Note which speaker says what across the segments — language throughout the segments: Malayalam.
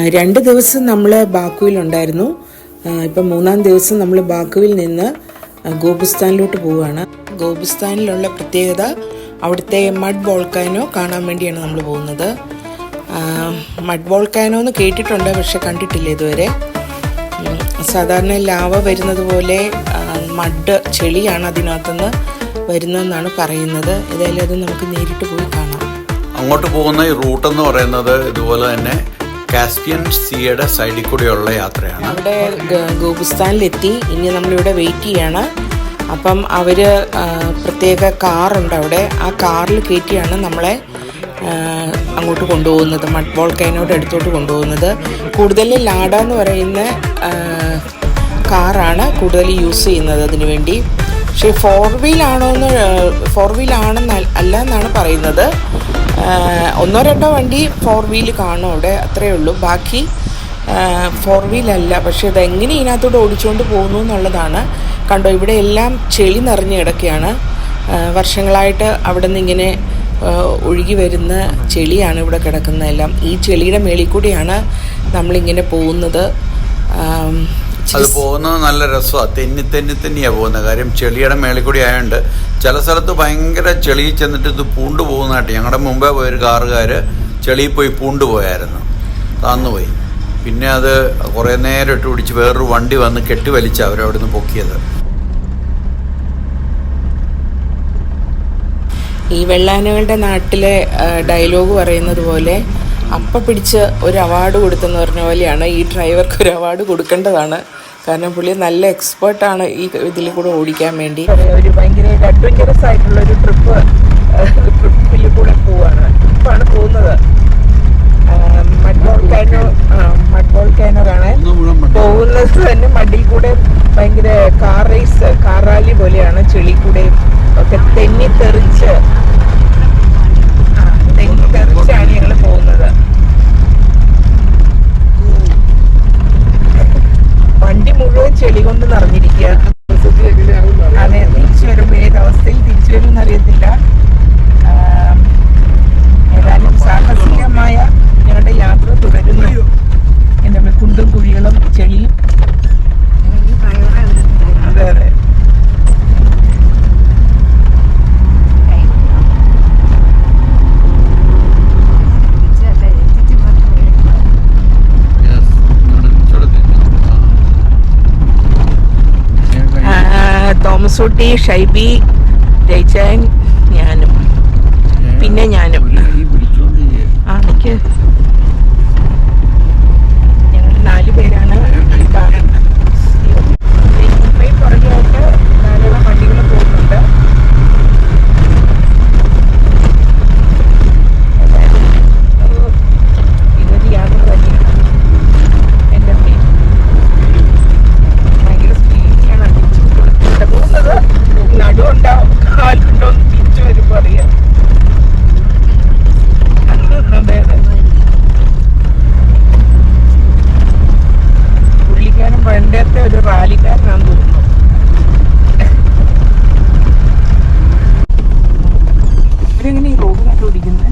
Speaker 1: 2 ദിവസം നമ്മൾ ബാക്കുവിലുണ്ടായിരുന്നു. ഇപ്പം 3-ാം ദിവസം നമ്മൾ ബാക്കുവിൽ നിന്ന് ഗോപുസ്ഥാനിലോട്ട് പോവുകയാണ്. ഗോപുസ്ഥാനിലുള്ള പ്രത്യേകത അവിടുത്തെ മഡ് വോൾക്കാനോ കാണാൻ വേണ്ടിയാണ് നമ്മൾ പോകുന്നത്. മഡ് വോൾക്കാനോ എന്ന് കേട്ടിട്ടുണ്ട്, പക്ഷെ കണ്ടിട്ടില്ല ഇതുവരെ. സാധാരണ ലാവ വരുന്നത് പോലെ മഡ് ചെളിയാണ് അതിനകത്തുനിന്ന് വരുന്നതെന്നാണ് പറയുന്നത്. ഏതായാലും അത് നമുക്ക് നേരിട്ട് പോയി കാണാം.
Speaker 2: അങ്ങോട്ട് പോകുന്ന ഈ റൂട്ട് എന്ന് പറയുന്നത് ഇതുപോലെ തന്നെ കാസ്പിയൻ സീയുടെ സൈഡിൽ കൂടെയുള്ള യാത്രയാണ്.
Speaker 1: അവിടെ ഗോപുസ്ഥാനിലെത്തി. ഇനി നമ്മളിവിടെ വെയിറ്റ് ചെയ്യാണ്. അപ്പം അവർ പ്രത്യേക കാറുണ്ട് അവിടെ. ആ കാറിൽ കയറ്റിയാണ് നമ്മളെ അങ്ങോട്ട് കൊണ്ടുപോകുന്നത്, മഡ് വോൾക്കാനോയുടെ അടുത്തോട്ട് കൊണ്ടുപോകുന്നത്. കൂടുതൽ ലാഡ എന്ന് പറയുന്ന കാറാണ് കൂടുതൽ യൂസ് ചെയ്യുന്നത് അതിനു വേണ്ടി. പക്ഷേ ഫോർ വീലാണെന്ന് അല്ല എന്നാണ് പറയുന്നത്. 1-2 വണ്ടി 4 വീൽ കാണും അവിടെ, അത്രയേ ഉള്ളൂ. ബാക്കി 4 വീലല്ല. പക്ഷേ ഇതെങ്ങനെ ഇതിനകത്തോട്ട് ഓടിച്ചുകൊണ്ട് പോകുന്നു എന്നുള്ളതാണ്. കണ്ടോ, ഇവിടെ എല്ലാം ചെളി നിറഞ്ഞ് കിടക്കുകയാണ്. വർഷങ്ങളായിട്ട് അവിടെ നിന്ന് ഇങ്ങനെ ഒഴുകി വരുന്ന ചെളിയാണ് ഇവിടെ കിടക്കുന്നതെല്ലാം. ഈ ചെളിയുടെ മേളിൽ കൂടിയാണ് നമ്മളിങ്ങനെ പോകുന്നത്.
Speaker 2: അത് പോകുന്നത് നല്ല രസമാണ്. തെന്നിയാണ് പോകുന്നത്. കാര്യം ചെളിയുടെ മേളിൽ കൂടി ആയതുകൊണ്ട് ചില സ്ഥലത്ത് ഭയങ്കര ചെളിയിൽ ചെന്നിട്ട് ഇത് പൂണ്ടു പോകുന്നതായിട്ട്. ഞങ്ങളുടെ മുമ്പേ പോയൊരു കാറുകാർ ചെളിയിൽ പോയി പൂണ്ടു പോയായിരുന്നു, താന്നുപോയി. പിന്നെ അത് കുറേ നേരം ഇട്ട് പിടിച്ച് വേറൊരു വണ്ടി വന്ന് കെട്ടിവലിച്ച് അവരവിടെ നിന്ന് പൊക്കിയത്.
Speaker 1: ഈ വെള്ളാനകളുടെ നാട്ടിലെ ഡയലോഗ് പറയുന്നത് പോലെ അപ്പം പിടിച്ച് ഒരു അവാർഡ് കൊടുത്തെന്ന് പറഞ്ഞ പോലെയാണ് ഈ ഡ്രൈവർക്ക് ഒരു അവാർഡ് കൊടുക്കേണ്ടതാണ്. കാരണം പുള്ളി നല്ല എക്സ്പേർട്ടാണ് ഈ ഇതിൽ കൂടെ ഓടിക്കാൻ വേണ്ടി. ഒരു ഭയങ്കര അഡ്വഞ്ചറസ് ആയിട്ടുള്ള ഒരു ട്രിപ്പിൽ കൂടെ ട്രിപ്പാണ് പോകുന്നത്. മഡ് വോൾക്കാനോ കാണാൻ പോകുന്നത് തന്നെ മഡിൽ കൂടെ ഭയങ്കര കാർ റാലി പോലെയാണ്. ചെളി കൂടെ ഒക്കെ തെന്നിത്തെറിച്ചാണ് ഞങ്ങൾ പോകുന്നത്. വണ്ടി മുഴുവൻ ചെളി കൊണ്ട് നിറഞ്ഞിരിക്കുക. അതെ, തിരിച്ചു വരുമ്പോൾ ഏതവസ്ഥയിൽ തിരിച്ചു വരുമെന്ന് അറിയത്തില്ല. ഏതായാലും സാഹസികമായ ഞങ്ങളുടെ യാത്ര തുടരുന്നു. എന്താ കുണ്ടും കുഴികളും ചെളിയും. അതെ അതെ. തോമസൂട്ടി, ഷൈബി, ജയിച്ചാൻ, ഞാനും പിന്നെ ഞാനും. എനിക്ക് ഞങ്ങൾ 4 പേരാണ്. പുറകെയായിട്ട് ധാരാളം വണ്ടികൾ പോകുന്നുണ്ട്. ഇതൊരു യാത്ര തന്നെയാണ്. എൻ്റെ ഭയങ്കര സ്പീഡിലാണ് അടിച്ചു പോകുന്നത്. നടുവുണ്ടോ കാലുണ്ടോ എന്ന് തിരിച്ചു വരുമ്പോൾ അറിയാം. അതെ അതെ. പുള്ളിക്കാരൻ പണ്ടത്തെ ഒരു റാലിക്കാരനാണെന്ന് തോന്നുന്നു. ഇവരെങ്ങനെ ഈ റോഡ് കണ്ടുപിടിക്കുന്നത്?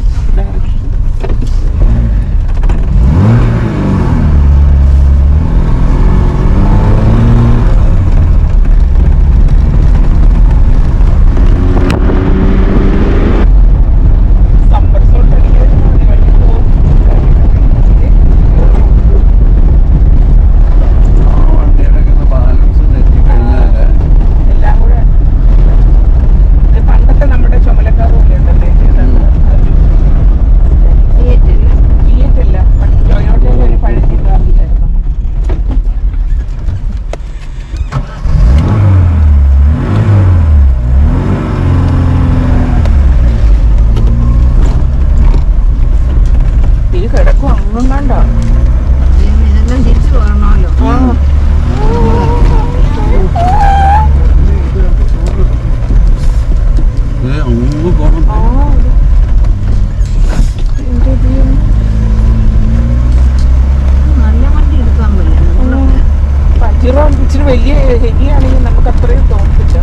Speaker 1: ഇച്ചിരി വലിയ ഹെവിയാണെങ്കിൽ നമുക്ക് അത്രയും തോന്നില്ല.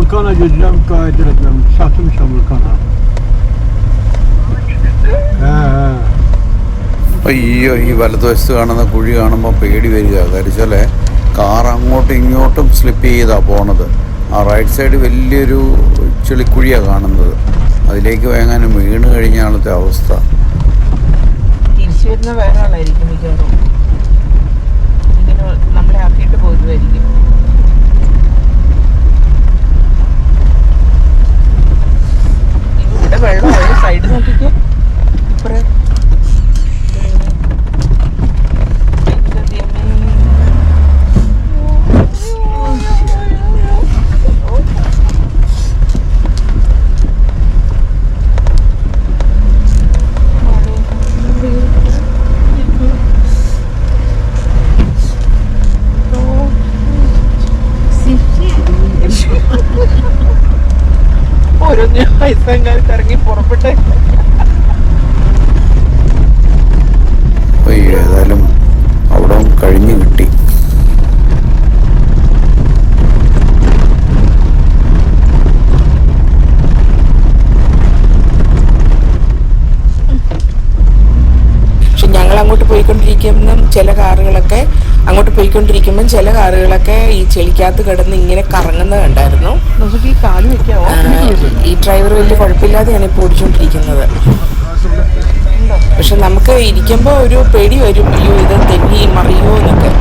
Speaker 3: Şamurkan'a gideceğim, gayet etmem. Şatım Şamurkan'a.
Speaker 2: അയ്യോ, ഈ വലതുവശത്ത് കാണുന്ന കുഴി കാണുമ്പോൾ പേടി വരിക. കാര്യം വെച്ചാൽ കാർ അങ്ങോട്ടും ഇങ്ങോട്ടും സ്ലിപ്പ് ചെയ്താണ് പോണത്. ആ റൈറ്റ് സൈഡ് വലിയൊരു ചെളിക്കുഴിയാണ് കാണുന്നത്. അതിലേക്ക് വേങ്ങാനും വീണ് കഴിഞ്ഞാലത്തെ അവസ്ഥ.
Speaker 1: തിരിച്ചു വരുന്ന വേറെ ആളായിരിക്കും മിക്കവാറും. ഇങ്ങനെ നമ്മളെ ആക്കിയിട്ട് പോരുമായിരിക്കും. ഇവിടെ വെള്ളമായി സൈഡ് നോക്കിക്കോ. ഇപ്പറേ ഓരോന്ന് പൈസക്കാർക്ക് ഇറങ്ങി പുറപ്പെട്ടെ.
Speaker 2: ഏതായാലും അവിടെ കഴിഞ്ഞു കിട്ടി. പക്ഷെ ഞങ്ങൾ അങ്ങോട്ട് പോയിക്കൊണ്ടിരിക്കുമ്പം ചില കാറുകളൊക്കെ ഈ ചെളിക്കകത്ത് കിടന്ന് ഇങ്ങനെ കറങ്ങുന്നത് കണ്ടായിരുന്നു.
Speaker 1: നമുക്ക് ഈ കാല് വെക്കാവോ?
Speaker 2: ഈ ഡ്രൈവർ വലിയ കുഴപ്പമില്ലാതെയാണ് ഇപ്പോൾ ഓടിച്ചുകൊണ്ടിരിക്കുന്നത്. പക്ഷെ നമുക്ക് ഇരിക്കുമ്പോൾ ഒരു പേടി വരും, അയ്യോ ഇത് തെന്നി മറിയോ എന്നൊക്കെ.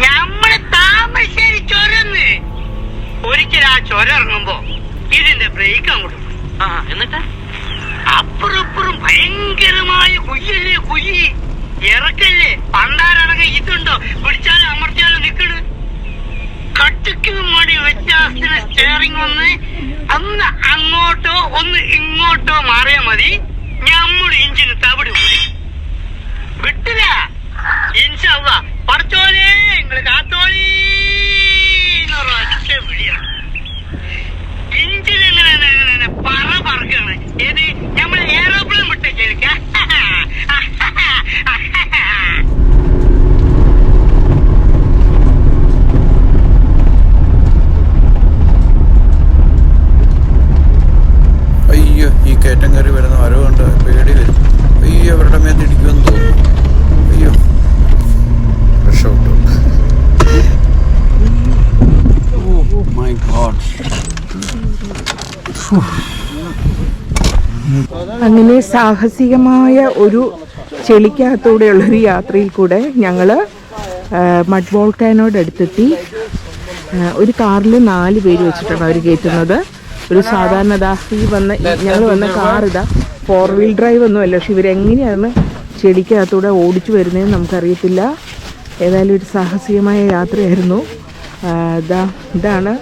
Speaker 4: ഞമ്മള് താമരശ്ശേരി ചൊരന്ന് ഒരിക്കൽ ആ ചൊരറങ്ങുമ്പോ ഇതിന്റെ ബ്രേക്ക് അങ്ങോട്ട് എന്നിട്ട് അപ്പുറപ്പുറം ഭയങ്കരമായ കുയ്യല്ലേ, കുയ്യി ഇറക്കല്ലേ. പണ്ടാരണങ്ങ ഇതുണ്ടോ, പിടിച്ചാലും അമർത്തിയാലും നിക്കണ്. കട്ടിക്ക് മടി വ്യത്യാസത്തിന് സ്റ്റെയറിംഗ് ഒന്ന് അങ്ങോട്ടോ ഒന്ന് ഇങ്ങോട്ടോ മാറിയാ മതി. ഞമ്മടെ ഇഞ്ചിന് തവിട് കൂടി വിട്ടില്ല. ഇൻഷാള്ള പഠിച്ചോലേ നിങ്ങള് കാത്തോളി ഒറ്റ വിളിയാണ്. ഇഞ്ചിനെങ്ങനെ പറക്കാണ്. ഏത് നമ്മള് എയറോപ്ലെയിൻ വിട്ട ചെലിക്ക.
Speaker 2: അയ്യോ, ഈ കയറ്റം കയറി വരുന്ന വരവ് കണ്ട് പേടി വരും. അയ്യോ, അവരുടെ മേത്ത് ഇടിക്കുമെന്ന് തോന്നുന്നു. അയ്യോ, രക്ഷപ്പെട്ടു. My God.
Speaker 1: അങ്ങനെ സാഹസികമായ ഒരു ചെളിക്കകത്തൂടെയുള്ളൊരു യാത്രയിൽ കൂടെ ഞങ്ങൾ മഡ് വോൾക്കാനോട് അടുത്തെത്തി. ഒരു കാറിൽ 4 പേര് വെച്ചിട്ടാണ് അവർ കയറ്റുന്നത്. ഒരു സാധാരണ ഞങ്ങൾ വന്ന കാർ 4 വീൽ ഡ്രൈവ് ഒന്നുമല്ല. പക്ഷെ ഇവരെങ്ങനെയാണ് ചെളിക്കകത്തൂടെ ഓടിച്ചു വരുന്നതെന്ന് നമുക്കറിയത്തില്ല. ഏതായാലും ഒരു സാഹസികമായ യാത്രയായിരുന്നു. ഇതാണ്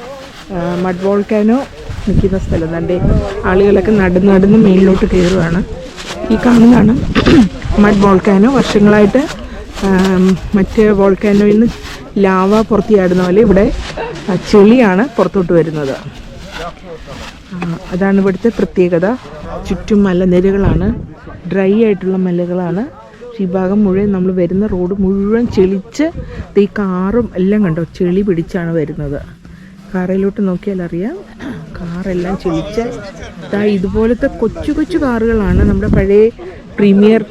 Speaker 1: മഡ് വോൾക്കാനോ നിൽക്കുന്ന സ്ഥലം. തൻ്റെ ആളുകളൊക്കെ നടന്ന് മേലിലോട്ട് കയറുകയാണ്. ഈ കാണുന്നതാണ് മഡ് വോൾക്കാനോ. വർഷങ്ങളായിട്ട് മറ്റ് വോൾക്കാനോയിൽ നിന്ന് ലാവ പുറത്ത് ചാടുന്ന പോലെ ഇവിടെ ചെളിയാണ് പുറത്തോട്ട് വരുന്നത്. അതാണ് ഇവിടുത്തെ പ്രത്യേകത. ചുറ്റും മലനിരകളാണ്, ഡ്രൈ ആയിട്ടുള്ള മലകളാണ്. ഈ ഭാഗം മുഴുവൻ നമ്മൾ വരുന്ന റോഡ് മുഴുവൻ ചെളിച്ച് ഈ കാറും എല്ലാം കണ്ടോ ചെളി പിടിച്ചാണ് വരുന്നത്. കാറിലോട്ട് നോക്കിയാൽ അറിയാം, കാറെല്ലാം ചെളിച്ച് ഇതുപോലത്തെ കൊച്ചു കാറുകളാണ്. നമ്മുടെ പഴയ പ്രീമിയർ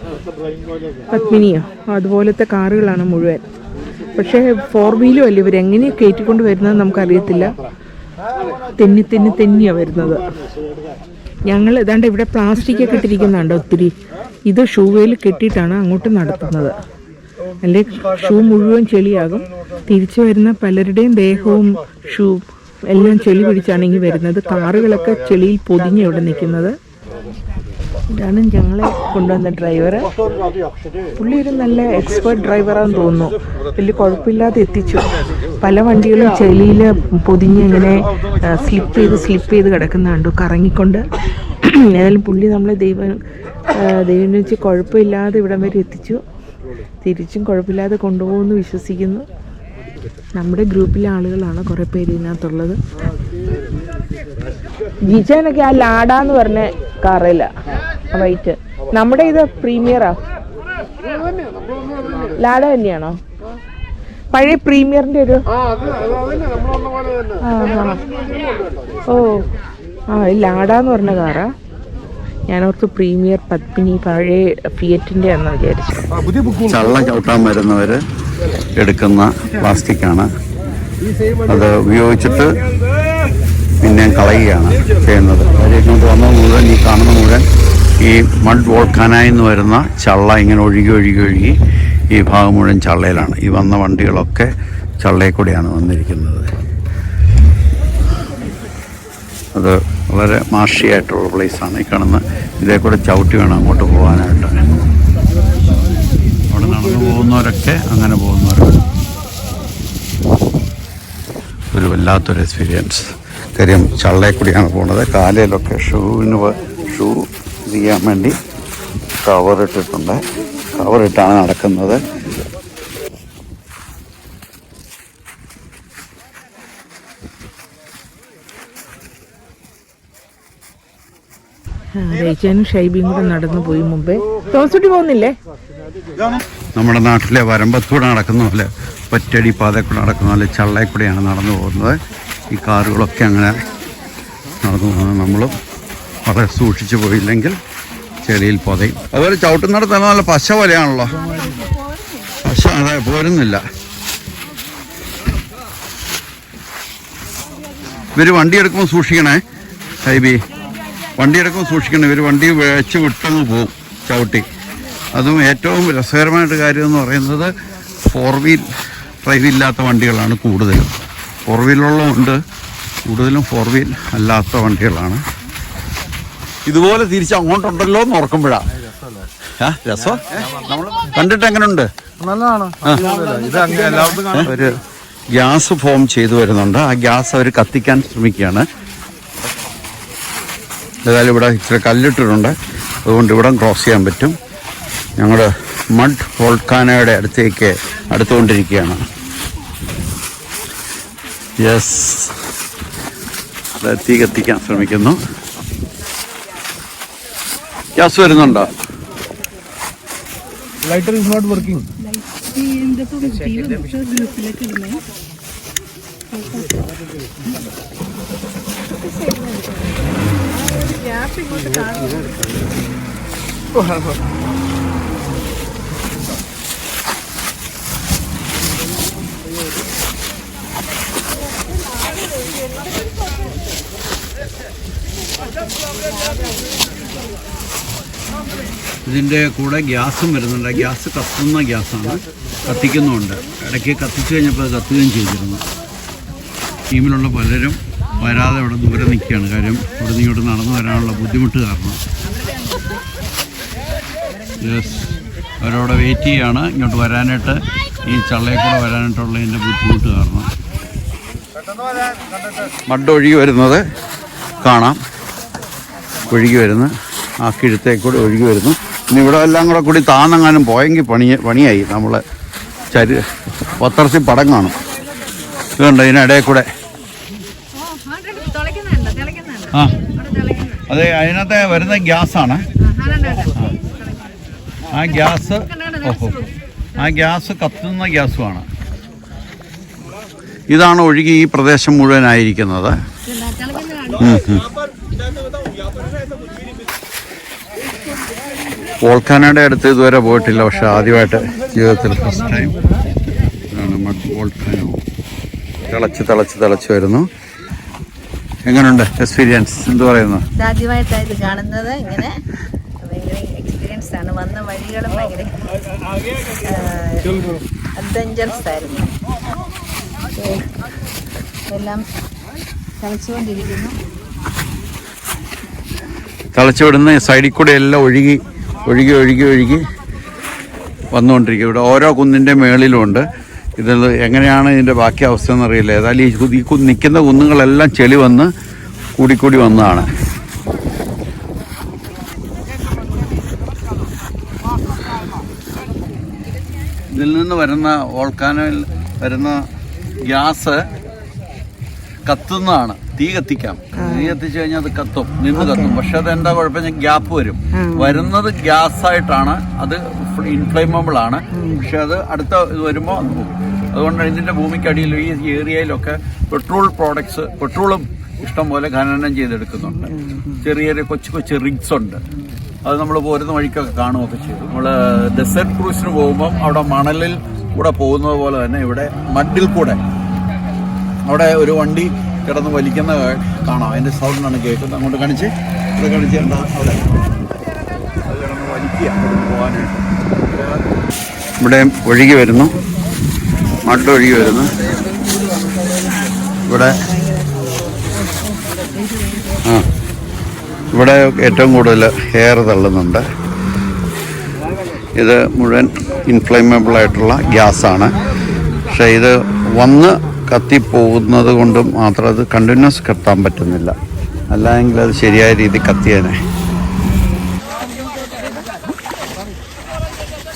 Speaker 1: പത്മിനിയോ അതുപോലത്തെ കാറുകളാണ് മുഴുവൻ. പക്ഷേ 4 വീലും അല്ല, ഇവരെങ്ങനെയാണ് കയറ്റിക്കൊണ്ട് വരുന്നത് നമുക്കറിയത്തില്ല. തെന്നിയാണ് വരുന്നത്. ഞങ്ങൾ ഏതാണ്ട് ഇവിടെ പ്ലാസ്റ്റിക് ഒക്കെ ഇട്ടിരിക്കുന്നുണ്ട് ഒത്തിരി. ഇത് ഷൂവേൽ കെട്ടിയിട്ടാണ് അങ്ങോട്ട് നടത്തുന്നത്. അല്ലെ ഷൂ മുഴുവൻ ചെളിയാകും. തിരിച്ചു വരുന്ന പലരുടെയും ദേഹവും ഷൂ എല്ലാം ചെളി പിടിച്ചാണ് ഇങ്ങനെ വരുന്നത്. കാറുകളൊക്കെ ചെളിയിൽ പൊതിഞ്ഞ് ഇവിടെ നിൽക്കുന്നത്. ഇതാണ് ഞങ്ങളെ കൊണ്ടുവന്ന ഡ്രൈവർ. പുള്ളി ഒരു നല്ല എക്സ്പേർട്ട് ഡ്രൈവറാണെന്ന് തോന്നുന്നു. വലിയ കുഴപ്പമില്ലാതെ എത്തിച്ചു. പല വണ്ടികളും ചെളിയിൽ പൊതിഞ്ഞ് ഇങ്ങനെ സ്ലിപ്പ് ചെയ്ത് കിടക്കുന്നുണ്ട് കറങ്ങിക്കൊണ്ട്. ഏതായാലും പുള്ളി നമ്മളെ ദൈവം വെച്ച് കുഴപ്പമില്ലാതെ ഇവിടം വരെ എത്തിച്ചു. തിരിച്ചും കുഴപ്പമില്ലാതെ കൊണ്ടുപോകുമെന്ന് വിശ്വസിക്കുന്നു. നമ്മുടെ ഗ്രൂപ്പിലെ ആളുകളാണ് കുറേ പേര് ഇതിനകത്തുള്ളത്. ജിജാനൊക്കെ ആ ലാഡാന്ന് പറഞ്ഞ കാറില്ല വൈറ്റ്. നമ്മുടെ ഇത് പ്രീമിയറാ. ലാഡ തന്നെയാണോ? പഴയ പ്രീമിയറിന്റെ ഒരു ലാഡാന്ന് പറഞ്ഞ കാറാ. ഞാനോർത്ത് പ്രീമിയർ പത്മിനി പഴയ ഫിയറ്റിന്റെ ആണെന്ന് വിചാരിച്ചു.
Speaker 2: ചള്ള ചവിട്ടാൻ വരുന്നവര് എടുക്കുന്ന പ്ലാസ്റ്റിക്കാണ്. അത് ഉപയോഗിച്ചിട്ട് പിന്നെ കളയുകയാണ് ചെയ്യുന്നത്. ഇങ്ങോട്ട് വന്നത് മുഴുവൻ ഈ കാണുന്ന മുഴുവൻ ഈ മഡ് വോൾക്കാനായി നിന്ന് വരുന്ന ചള്ള ഇങ്ങനെ ഒഴുകി ഈ ഭാഗം മുഴുവൻ ചള്ളയിലാണ്. ഈ വന്ന വണ്ടികളൊക്കെ ചള്ളയിൽ കൂടെയാണ് വന്നിരിക്കുന്നത്. അത് വളരെ മാർഷിയായിട്ടുള്ള പ്ലേസാണ്. ഈ കാണുന്ന ഇതേ കൂടെ ചവിട്ടി വേണം അങ്ങോട്ട് പോകാനായിട്ട്. അവിടെ നടന്നു പോകുന്നവരൊക്കെ അങ്ങനെ പോകുന്നവരാണ്. ഒരു വല്ലാത്തൊരു എക്സ്പീരിയൻസ്. കാര്യം ചള്ളയിൽ കൂടിയാണ് പോകുന്നത്. കാലയിലൊക്കെ ഷൂ ചെയ്യാൻ വേണ്ടി കവറിട്ടിട്ടുണ്ട്. കവറിട്ടാണ് നടക്കുന്നത്.
Speaker 1: രേച്ചനും ഷൈബിയും കൂടെ നടന്നു പോയി മുമ്പേ. തോമസുട്ടി പോകുന്നില്ലേ?
Speaker 2: നമ്മുടെ നാട്ടിലെ വരമ്പത്തൂടെ നടക്കുന്ന പോലെ ഒറ്റടി പാതയിൽ കൂടെ നടക്കുന്ന പോലെ ചള്ളയിൽ കൂടെയാണ് നടന്നു പോകുന്നത്. ഈ കാറുകളൊക്കെ അങ്ങനെ നടന്നു പോകുന്നത്. നമ്മളും വളരെ സൂക്ഷിച്ചു പോയില്ലെങ്കിൽ ചെളിയിൽ പൊതയും. അതുപോലെ ചവിട്ടുന്നിടത്ത് നല്ല പശ പോലെയാണല്ലോ. പശ അതെ പോരുന്നില്ല. ഇവർ വണ്ടി എടുക്കുമ്പോൾ സൂക്ഷിക്കണേ ഹൈബി. വണ്ടി എടുക്കുമ്പോൾ സൂക്ഷിക്കണം. ഇവർ വണ്ടി വെച്ച് വിട്ടങ്ങ് പോവും ചവിട്ടി. അതും ഏറ്റവും രസകരമായിട്ട് കാര്യം എന്ന് പറയുന്നത് 4 വീൽ ഡ്രൈവ് ഇല്ലാത്ത വണ്ടികളാണ് കൂടുതലും. 4 വീലുള്ളതുകൊണ്ട് കൂടുതലും 4 വീൽ അല്ലാത്ത വണ്ടികളാണ്. ഇതുപോലെ തിരിച്ച് അങ്ങോട്ടുണ്ടല്ലോ എന്ന് ഓർക്കുമ്പോഴാണ് രസം. നമ്മൾ കണ്ടിട്ട് എങ്ങനെയുണ്ട്? ഒരു ഗ്യാസ് ഫോം ചെയ്തു വരുന്നുണ്ട്. ആ ഗ്യാസ് അവർ കത്തിക്കാൻ ശ്രമിക്കുകയാണ്. ഏതായാലും ഇവിടെ ഇച്ചിരി കല്ലിട്ടിട്ടുണ്ട്. അതുകൊണ്ട് ഇവിടെ ക്രോസ് ചെയ്യാൻ പറ്റും. ഞങ്ങൾ മഡ് വോൾക്കാനോയുടെ അടുത്തേക്ക് അടുത്തുകൊണ്ടിരിക്കുകയാണ്. യെസ്, തീ കത്തിക്കാൻ ശ്രമിക്കുന്നു. ഗ്യാസ് വരുന്നുണ്ടോ?
Speaker 3: Lighter is not working.
Speaker 2: ഇതിൻ്റെ കൂടെ ഗ്യാസും വരുന്നുണ്ട്. ഗ്യാസ് കത്തുന്ന ഗ്യാസാണ്, കത്തിക്കുന്നുമുണ്ട്. ഇടയ്ക്ക് കത്തിച്ചു കഴിഞ്ഞപ്പോൾ അത് കത്തുകയും ചെയ്തിരുന്നു. ടീമിലുള്ള പലരും വരാതെ ഇവിടെ ദൂരെ നിൽക്കുകയാണ്. കാര്യം ഇവിടെ നിന്ന് ഇങ്ങോട്ട് നടന്നു വരാനുള്ള ബുദ്ധിമുട്ട് കാരണം. യെസ്, അവരവിടെ വെയിറ്റ് ചെയ്യുകയാണ് ഇങ്ങോട്ട് വരാനായിട്ട്. ഈ ചള്ളയിൽ കൂടെ വരാനായിട്ടുള്ളതിൻ്റെ ബുദ്ധിമുട്ട് കാരണം. മഡ് ഒഴുകി വരുന്നത് കാണാം. ഒഴുകി വരുന്നു, ആ കിഴത്തേക്കൂടെ ഒഴുകി വരുന്നു. ഇനി ഇവിടെ എല്ലാം കൂടി താന്നെങ്ങാനും പോയെങ്കിൽ പണിയായി. നമ്മൾ പത്രത്തിൽ പടം കാണും. ഇതുണ്ട് ഇതിനിടയിൽ കൂടെ. ആ അതെ, അതിനകത്ത് വരുന്ന ഗ്യാസാണ്. ആ ഗ്യാസ് ആ ഗ്യാസ് കത്തുന്ന ഗ്യാസുമാണ്. ഇതാണ് ഒഴുകി ഈ പ്രദേശം മുഴുവനായിരിക്കുന്നത്. വോൾക്കാനോയുടെ അടുത്ത് ഇതുവരെ പോയിട്ടില്ല. പക്ഷെ ആദ്യമായിട്ട് ജീവിതത്തിൽ ഫസ്റ്റ് ടൈം ഇതാണ് മഡ് വോൾക്കാനോ. തിളച്ച് വരുന്നു. എങ്ങനെയുണ്ട് എക്സ്പീരിയൻസ്? എന്ത് പറയുന്നു?
Speaker 5: ആദ്യമായിട്ടാണ് ഇത് കാണുന്നത്. ഇങ്ങനെ ഭയങ്കര എക്സ്പീരിയൻസ് ആണ്. വന്ന വഴികളും ഭയങ്കര അഡ്വഞ്ചറസ് ആയിരുന്നു. എല്ലാം തിളച്ചുകൊണ്ടിരിക്കുന്നു.
Speaker 2: തിളച്ചു വിടുന്ന സൈഡിൽ കൂടെ എല്ലാം ഒഴുകി വന്നുകൊണ്ടിരിക്കുക. ഇവിടെ ഓരോ കുന്നിൻ്റെ മേളിലുമുണ്ട്. ഇതിൽ എങ്ങനെയാണ് ഇതിൻ്റെ ബാക്കി അവസ്ഥ എന്നറിയില്ല. ഏതായാലും ഈ നിൽക്കുന്ന കുന്നുകളെല്ലാം ചെളി വന്ന് കൂടി വന്നതാണ്. നിന്ന് വരുന്ന വോൾക്കാനോയിൽ വരുന്ന ഗ്യാസ് കത്തുന്നതാണ്. തീ കത്തിക്കാം, തീ കത്തിച്ചു കഴിഞ്ഞാൽ അത് കത്തും, നിന്ന് കത്തും. പക്ഷെ അത് എന്താ കുഴപ്പം, ഗ്യാപ്പ് വരുന്നത് ഗ്യാസ് ആയിട്ടാണ്. അത് ഇൻഫ്ലേമബിൾ ആണ്. പക്ഷെ അത് അടുത്ത ഇത് വരുമ്പോൾ അത് പോകും. അതുകൊണ്ട് ഇതിന്റെ ഭൂമിക്കടിയിലും ഈ ഏരിയയിലൊക്കെ പെട്രോളും ഇഷ്ടം പോലെ ഖനനം ചെയ്തെടുക്കുന്നുണ്ട്. ചെറിയ കൊച്ചു റിഗ്സ് ഉണ്ട്. അത് നമ്മൾ പോരുന്ന വഴിക്കൊക്കെ കാണുകയൊക്കെ ചെയ്തു. നമ്മൾ ഡെസേർട്ട് ക്രൂസിന് പോകുമ്പം അവിടെ മണലിൽ കൂടെ പോകുന്നത് പോലെ തന്നെ ഇവിടെ മഡിൽ കൂടെ അവിടെ ഒരു വണ്ടി കിടന്ന് വലിക്കുന്ന കാണാം. അതിന്റെ സൗണ്ടാണ് കേൾക്കുന്നത്. അങ്ങോട്ട് കാണിച്ച് ഇവിടെ കാണിച്ച് എന്താ അവിടെ അത് കിടന്ന് വലിക്കുക പോകാനായിട്ട്. ഇവിടെ ഒഴുകി വരുന്നു, മഡ് ഒഴുകി വരുന്നു. ഇവിടെ ഏറ്റവും കൂടുതൽ എയർ തള്ളുന്നുണ്ട്. ഇത് മുഴുവൻ ഇൻഫ്ലേമബിൾ ആയിട്ടുള്ള ഗ്യാസാണ്. പക്ഷേ ഇത് വന്ന് കത്തിപ്പോകുന്നത് കൊണ്ട് മാത്രം അത് കണ്ടിന്യൂസ് കത്താൻ പറ്റുന്നില്ല. അല്ലെങ്കിൽ അത് ശരിയായ രീതി കത്തിയേനെ.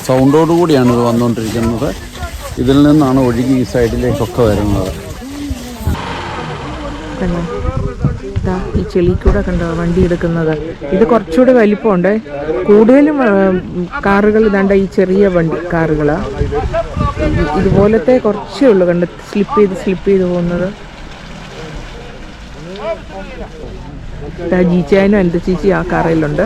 Speaker 2: സൗണ്ടോടുകൂടിയാണ് ഇത് വന്നുകൊണ്ടിരിക്കുന്നത്. ഇതിൽ നിന്നാണ് ഒഴുകി ഈ സൈഡിലേക്കൊക്കെ വരുന്നത്.
Speaker 1: ഈ ചെളിക്കൂടെ കണ്ടോ വണ്ടി എടുക്കുന്നത്. ഇത് കുറച്ചുകൂടി വലിപ്പമുണ്ട്. കൂടുതലും കാറുകൾ ഇതാണ്ട ഈ ചെറിയ കാറുകളാ. ഇതുപോലത്തെ കുറച്ചേ ഉള്ളൂ കണ്ട് സ്ലിപ്പ് ചെയ്ത് പോകുന്നത്. ജീച്ചാനും എൻ്റെ ചേച്ചി ആ കാറിലുണ്ട്.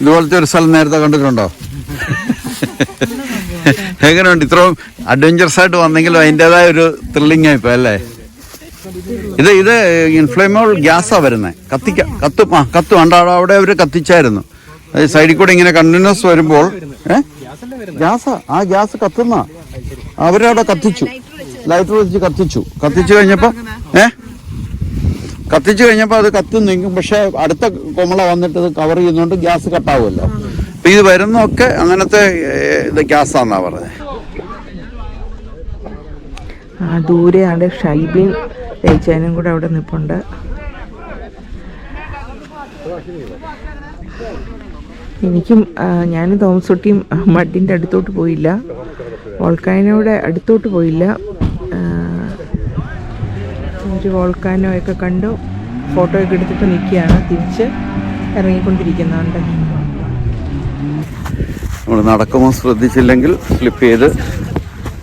Speaker 2: ഇതുപോലത്തെ ഒരു സ്ഥലം നേരത്തെ കണ്ടിട്ടുണ്ടോ? എങ്ങനെയുണ്ട്? ഇത്രയും അഡ്വഞ്ചറസ് ആയിട്ട് വന്നെങ്കിലും അതിൻ്റെതായ ഒരു ത്രില്ലിംഗ് ആയിപ്പോ അല്ലേ? ഇത് ഇൻഫ്ലേമബിൾ ഗ്യാസാ വരുന്നത്. കത്തും അവിടെ അവർ കത്തിച്ചായിരുന്നു. സൈഡിൽ കൂടെ ഇങ്ങനെ കണ്ടിന്യൂസ് വരുമ്പോൾ ഗ്യാസ് കത്തുന്ന അവരവിടെ കത്തിച്ചു, ലൈറ്റർ വെച്ച് കത്തിച്ചു കഴിഞ്ഞപ്പോൾ അത് കത്തുന്നെങ്കിൽ പക്ഷെ അടുത്ത കൊമള വന്നിട്ട് ഇത് കവർ ചെയ്യുന്നതുകൊണ്ട് ഗ്യാസ് കട്ടാവുമല്ലോ. അപ്പൊ ഇത് വരുന്നൊക്കെ അങ്ങനത്തെ ഇത് ഗ്യാസാന്നാ പറഞ്ഞത്.
Speaker 1: ദൂരെയാണ് ഷൈബിൻ ചേച്ചനും കൂടെ അവിടെ നിൽപ്പുണ്ട്. എനിക്കും ഞാനും തോമസുട്ടിയും മഡിൻ്റെ അടുത്തോട്ട് പോയില്ല, വോൾക്കാനോയുടെ അടുത്തോട്ട് പോയില്ല. ഒരു വോൾക്കാനോ ഒക്കെ കണ്ടു, ഫോട്ടോ ഒക്കെ എടുത്തിട്ട് നിൽക്കുകയാണ്. തിരിച്ച് ഇറങ്ങിക്കൊണ്ടിരിക്കുന്നുണ്ട്.
Speaker 2: നമ്മൾ നടക്കുമ്പോൾ ശ്രദ്ധിച്ചില്ലെങ്കിൽ സ്ലിപ്പ് ചെയ്ത്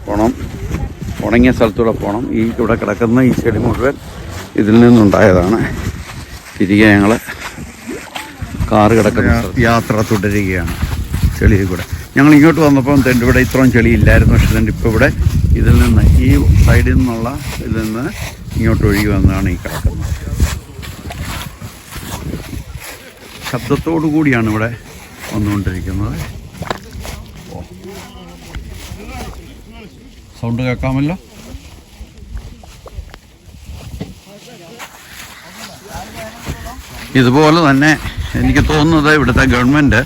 Speaker 2: പോകണം. ഉണങ്ങിയ സ്ഥലത്തൂടെ പോകണം. ഈ ഇവിടെ കിടക്കുന്ന ഈ ചെടി മുഴുവൻ ഇതിൽ നിന്നുണ്ടായതാണ്. തിരികെ ഞങ്ങൾ കാറ് കിടക്കുന്ന യാത്ര തുടരുകയാണ് ചെളിയിൽ കൂടെ. ഞങ്ങൾ ഇങ്ങോട്ട് വന്നപ്പോൾ ഇവിടെ ഇത്രയും ചെളി ഇല്ലായിരുന്നു. പക്ഷെ ഇപ്പോൾ ഇവിടെ ഇതിൽ നിന്ന് ഈ സൈഡിൽ നിന്നുള്ള ഇതിൽ നിന്ന് ഇങ്ങോട്ട് ഒഴുകി വന്നതാണ് ഈ കിടക്കുന്നത്. ശബ്ദത്തോടു കൂടിയാണ് ഇവിടെ വന്നുകൊണ്ടിരിക്കുന്നത്. സൗണ്ട് കേൾക്കാമല്ലോ. ഇതുപോലെ തന്നെ എനിക്ക് തോന്നുന്നത് ഇവിടുത്തെ ഗവൺമെൻറ്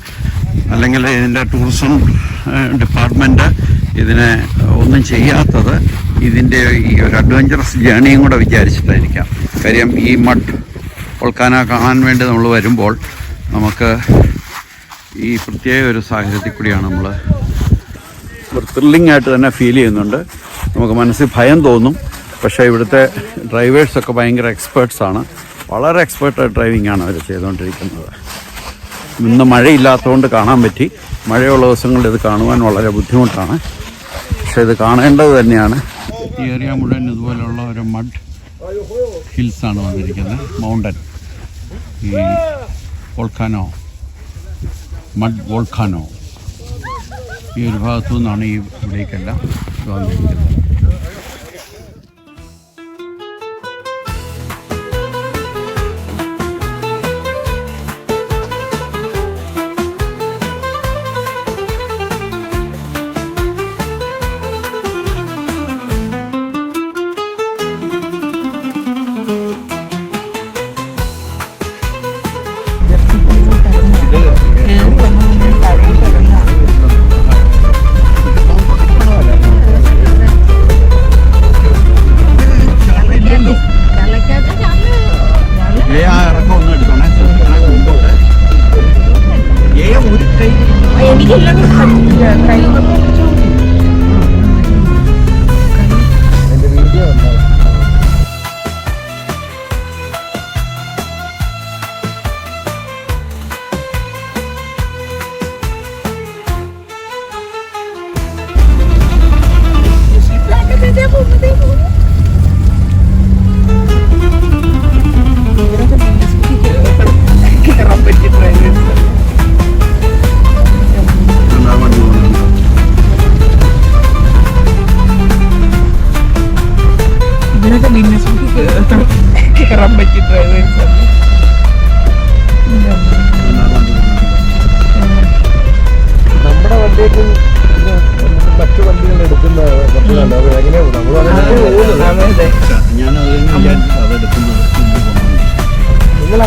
Speaker 2: അല്ലെങ്കിൽ ഇതിൻ്റെ ടൂറിസം ഡിപ്പാർട്ട്മെൻറ്റ് ഇതിനെ ഒന്നും ചെയ്യാത്തത് ഇതിൻ്റെ ഈ ഒരു അഡ്വഞ്ചറസ് ജേണിയും കൂടെ വിചാരിച്ചിട്ടായിരിക്കാം. കാര്യം ഈ മഡ് വോൾക്കാനോ കാണാൻ വേണ്ടി നമ്മൾ വരുമ്പോൾ നമുക്ക് ഈ പ്രത്യേക ഒരു സാഹചര്യത്തിൽ കൂടിയാണ് നമ്മൾ ഒരു ത്രില്ലിംഗ് ആയിട്ട് തന്നെ ഫീൽ ചെയ്യുന്നുണ്ട്. നമുക്ക് മനസ്സിൽ ഭയം തോന്നും. പക്ഷേ ഇവിടുത്തെ ഡ്രൈവേഴ്സൊക്കെ ഭയങ്കര എക്സ്പേർട്സാണ്. വളരെ എക്സ്പേർട്ടായ ഡ്രൈവിംഗ് ആണ് അവർ ചെയ്തുകൊണ്ടിരിക്കുന്നത്. ഇന്ന് മഴയില്ലാത്തതുകൊണ്ട് കാണാൻ പറ്റി. മഴയുള്ള ദിവസങ്ങളിൽ ഇത് കാണുവാൻ വളരെ ബുദ്ധിമുട്ടാണ്. പക്ഷെ ഇത് കാണേണ്ടത് തന്നെയാണ്. ഈ ഏരിയ മുഴുവൻ ഇതുപോലുള്ള ഒരു മഡ് ഹിൽസാണ് വന്നിരിക്കുന്നത്. മൗണ്ടൻ, ഈ വോൾക്കാനോ, മഡ് വോൾക്കാനോ, ഈ ഒരു ഭാഗത്തു നിന്നാണ് ഈ ഇവിടേക്കെല്ലാം വന്നിരിക്കുന്നത്.
Speaker 1: കയറാൻ പറ്റി ഡ്രൈവേഴ്സ്.
Speaker 3: നമ്മുടെ വണ്ടിയൊക്കെ മറ്റു വണ്ടികൾ എടുക്കുന്ന പറ്റില്ല. അത് എങ്ങനെയാണ്
Speaker 1: അതെ
Speaker 3: ഞാനത് വിചാരിച്ചു അതെടുക്കുന്നത്. നിങ്ങൾ